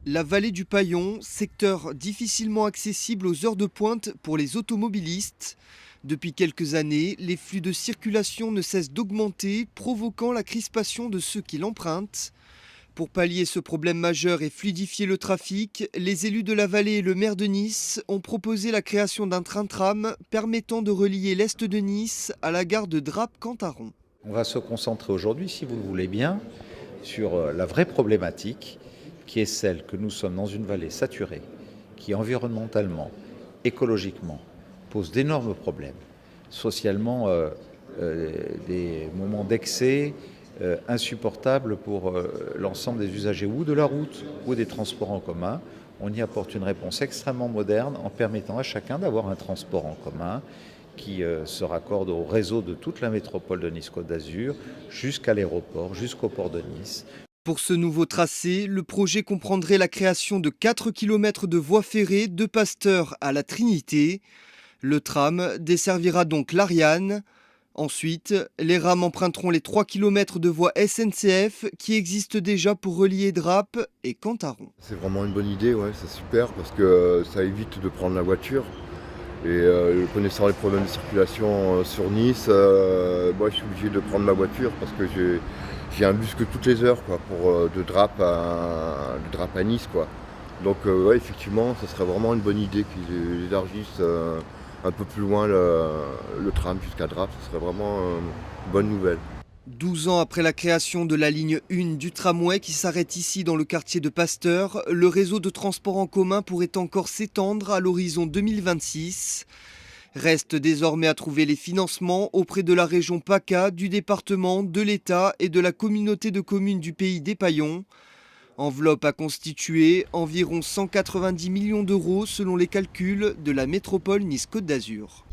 La vallée du Paillon, secteur difficilement accessible aux heures de pointe pour les automobilistes. Depuis quelques années, les flux de circulation ne cessent d'augmenter, provoquant la crispation de ceux qui l'empruntent. Pour pallier ce problème majeur et fluidifier le trafic, les élus de la vallée et le maire de Nice ont proposé la création d'un train-tram permettant de relier l'est de Nice à la gare de Drappe-Cantaron. On va se concentrer aujourd'hui, si vous le voulez bien, sur la vraie problématique qui est celle que nous sommes dans une vallée saturée, qui environnementalement, écologiquement, pose d'énormes problèmes. Socialement, des moments d'excès insupportables pour l'ensemble des usagers ou de la route ou des transports en commun. On y apporte une réponse extrêmement moderne en permettant à chacun d'avoir un transport en commun qui se raccorde au réseau de toute la métropole de Nice-Côte d'Azur, jusqu'à l'aéroport, jusqu'au port de Nice. Pour ce nouveau tracé, le projet comprendrait la création de 4 km de voies ferrées de Pasteur à la Trinité. Le tram desservira donc l'Ariane. Ensuite, les rames emprunteront les 3 km de voies SNCF qui existent déjà pour relier Drappe et Cantaron. C'est vraiment une bonne idée, ouais, c'est super parce que ça évite de prendre la voiture. Et connaissant les problèmes de circulation sur Nice, moi je suis obligé de prendre ma voiture parce que j'ai un bus que toutes les heures quoi, de Drappe à Nice. Quoi. Donc ouais, effectivement, ce serait vraiment une bonne idée qu'ils élargissent un peu plus loin le tram jusqu'à Drappe. Ce serait vraiment une bonne nouvelle. 12 ans après la création de la ligne 1 du tramway qui s'arrête ici dans le quartier de Pasteur, le réseau de transport en commun pourrait encore s'étendre à l'horizon 2026. Reste désormais à trouver les financements auprès de la région PACA, du département, de l'État et de la communauté de communes du pays des Paillons. Enveloppe à constituer environ 190 millions d'euros selon les calculs de la métropole Nice-Côte d'Azur.